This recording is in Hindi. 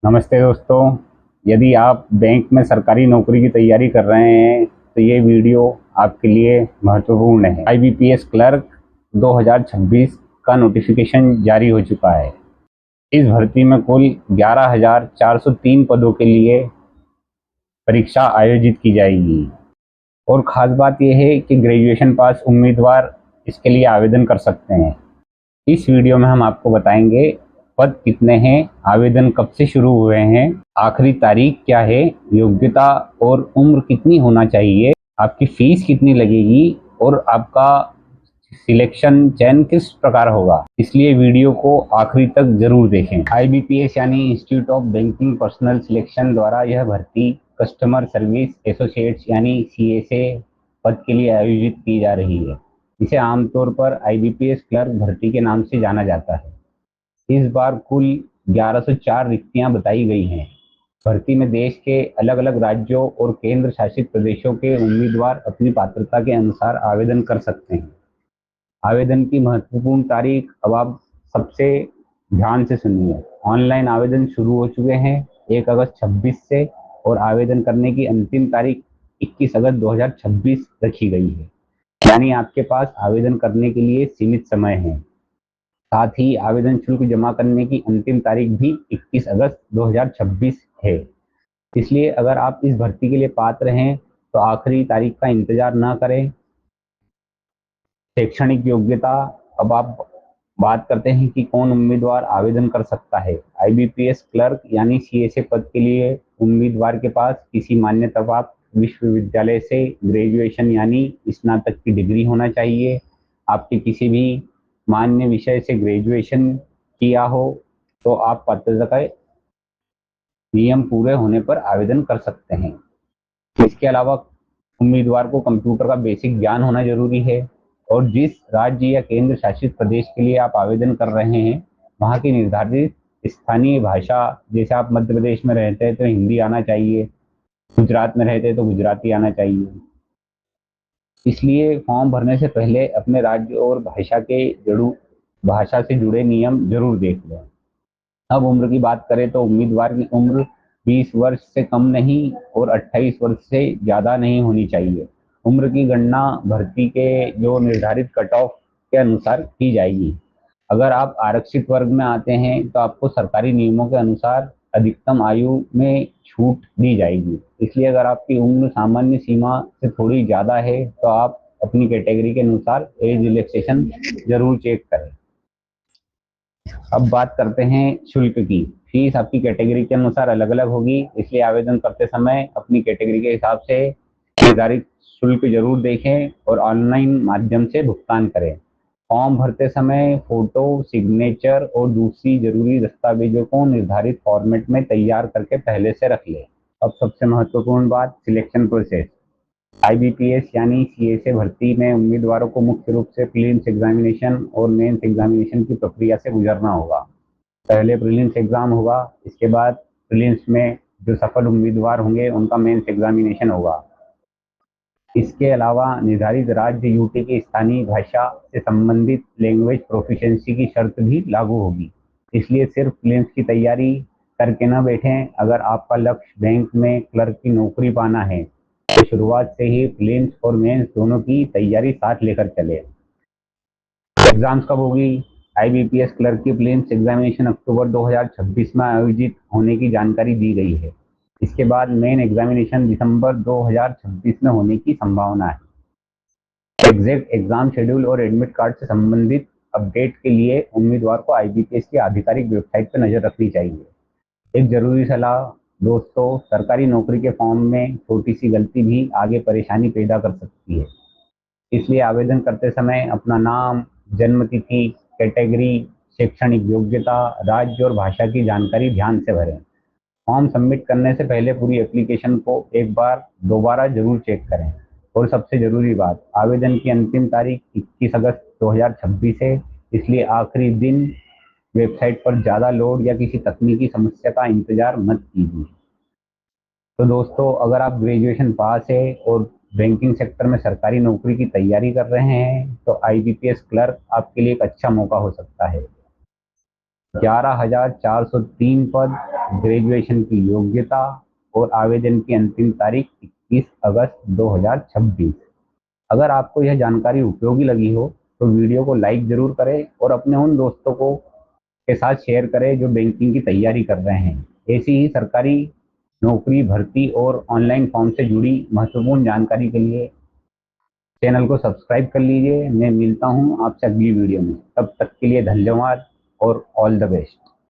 नमस्ते दोस्तों। यदि आप बैंक में सरकारी नौकरी की तैयारी कर रहे हैं तो ये वीडियो आपके लिए महत्वपूर्ण है। आईबीपीएस क्लर्क 2026 का नोटिफिकेशन जारी हो चुका है। इस भर्ती में कुल 11,403 पदों के लिए परीक्षा आयोजित की जाएगी और ख़ास बात यह है कि ग्रेजुएशन पास उम्मीदवार इसके लिए आवेदन कर सकते हैं। इस वीडियो में हम आपको बताएंगे पद कितने हैं, आवेदन कब से शुरू हुए हैं, आखिरी तारीख क्या है, योग्यता और उम्र कितनी होना चाहिए, आपकी फीस कितनी लगेगी और आपका सिलेक्शन चयन किस प्रकार होगा। इसलिए वीडियो को आखिरी तक जरूर देखें। आईबीपीएस यानी institute of banking personal selection द्वारा यह भर्ती कस्टमर सर्विस एसोसिएट्स यानी सीएसए पद के लिए आयोजित की जा रही है। इसे आमतौर पर आईबीपीएस क्लर्क भर्ती के नाम से जाना जाता है। इस बार कुल 1104 रिक्तियां बताई गई हैं। भर्ती में देश के अलग अलग राज्यों और केंद्र शासित प्रदेशों के उम्मीदवार अपनी पात्रता के अनुसार आवेदन कर सकते हैं। आवेदन की महत्वपूर्ण तारीख अब आप सबसे ध्यान से सुनिए। ऑनलाइन आवेदन शुरू हो चुके हैं 1 अगस्त 26 से और आवेदन करने की अंतिम तारीख 21 अगस्त 2026 रखी गई है। यानी आपके पास आवेदन करने के लिए सीमित समय है। साथ ही आवेदन शुल्क जमा करने की अंतिम तारीख भी 21 अगस्त 2026 है। इसलिए अगर आप इस भर्ती के लिए पात्र हैं तो आखिरी तारीख का इंतजार न करें। शैक्षणिक योग्यता, अब आप बात करते हैं कि कौन उम्मीदवार आवेदन कर सकता है। आईबीपीएस क्लर्क यानी सीएसए पद के लिए उम्मीदवार के पास किसी मान्यता प्राप्त विश्वविद्यालय से ग्रेजुएशन यानी स्नातक की डिग्री होना चाहिए। आपके किसी भी मान्य विषय से ग्रेजुएशन किया हो तो आप पात्रता के नियम पूरे होने पर आवेदन कर सकते हैं। इसके अलावा उम्मीदवार को कंप्यूटर का बेसिक ज्ञान होना जरूरी है और जिस राज्य या केंद्र शासित प्रदेश के लिए आप आवेदन कर रहे हैं वहाँ की निर्धारित स्थानीय भाषा, जैसे आप मध्य प्रदेश में रहते हैं तो हिंदी आना चाहिए, गुजरात में रहते हैं तो गुजराती आना चाहिए। इसलिए फॉर्म भरने से पहले अपने राज्य और भाषा से जुड़े नियम जरूर देख लें। अब उम्र की बात करें तो उम्मीदवार की उम्र 20 वर्ष से कम नहीं और 28 वर्ष से ज़्यादा नहीं होनी चाहिए। उम्र की गणना भर्ती के जो निर्धारित कट ऑफ के अनुसार की जाएगी। अगर आप आरक्षित वर्ग में आते हैं तो आपको सरकारी नियमों के अनुसार अधिकतम आयु में छूट दी जाएगी। इसलिए अगर आपकी उम्र सामान्य सीमा से थोड़ी ज़्यादा है तो आप अपनी कैटेगरी के अनुसार एज रिलैक्सेशन जरूर चेक करें। अब बात करते हैं शुल्क की। फीस आपकी कैटेगरी के अनुसार अलग अलग होगी, इसलिए आवेदन करते समय अपनी कैटेगरी के हिसाब से निर्धारित शुल्क जरूर देखें और ऑनलाइन माध्यम से भुगतान करें। फॉर्म भरते समय फोटो, सिग्नेचर और दूसरी जरूरी दस्तावेजों को निर्धारित फॉर्मेट में तैयार करके पहले से रख लें। अब सबसे महत्वपूर्ण बात, सिलेक्शन प्रोसेस। आईबीपीएस यानी सीएसए भर्ती में उम्मीदवारों को मुख्य रूप से प्रीलिम्स एग्जामिनेशन और मेंस एग्जामिनेशन की प्रक्रिया से गुजरना होगा। पहले प्रीलिम्स एग्जाम होगा, इसके बाद प्रीलिम्स में जो सफल उम्मीदवार होंगे उनका मेंस एग्जामिनेशन होगा। इसके अलावा निर्धारित राज्य यूटी की स्थानीय भाषा से संबंधित लैंग्वेज प्रोफिशिएंसी की शर्त भी लागू होगी। इसलिए सिर्फ प्रीलिम्स की तैयारी करके न बैठें। अगर आपका लक्ष्य बैंक में क्लर्क की नौकरी पाना है तो शुरुआत से ही प्रीलिम्स और मेंस दोनों की तैयारी साथ लेकर चले। एग्जाम्स कब होगी? आईबीपीएस क्लर्क की प्रीलिम्स एग्जामिनेशन अक्टूबर 2026 में आयोजित होने की जानकारी दी गई है। इसके बाद मेन एग्जामिनेशन दिसंबर 2026 में होने की संभावना है। एग्जैक्ट एग्जाम शेड्यूल और एडमिट कार्ड से संबंधित अपडेट के लिए उम्मीदवार को आईबीपीएस की आधिकारिक वेबसाइट पर नजर रखनी चाहिए। एक जरूरी सलाह दोस्तों, सरकारी नौकरी के फॉर्म में छोटी सी गलती भी आगे परेशानी पैदा कर सकती है। इसलिए आवेदन करते समय अपना नाम, जन्म तिथि, कैटेगरी, शैक्षणिक योग्यता, राज्य और भाषा की जानकारी ध्यान से भरें। फॉर्म सबमिट करने से पहले पूरी एप्लीकेशन को एक बार दोबारा जरूर चेक करें। और सबसे जरूरी बात, आवेदन की अंतिम तारीख 21 अगस्त 2026 है, इसलिए आखिरी दिन वेबसाइट पर ज़्यादा लोड या किसी तकनीकी समस्या का इंतजार मत कीजिए। तो दोस्तों, अगर आप ग्रेजुएशन पास है और बैंकिंग सेक्टर में सरकारी नौकरी की तैयारी कर रहे हैं तो आईबीपीएस क्लर्क आपके लिए एक अच्छा मौका हो सकता है। 11,403 पद, ग्रेजुएशन की योग्यता और आवेदन की अंतिम तारीख 21 अगस्त 2026। अगर आपको यह जानकारी उपयोगी लगी हो तो वीडियो को लाइक जरूर करें और अपने उन दोस्तों को के साथ शेयर करें जो बैंकिंग की तैयारी कर रहे हैं। ऐसी ही सरकारी नौकरी, भर्ती और ऑनलाइन फॉर्म से जुड़ी महत्वपूर्ण जानकारी के लिए चैनल को सब्सक्राइब कर लीजिए। मैं मिलता हूं आपसे अगली वीडियो में, तब तक के लिए धन्यवाद और ऑल द बेस्ट।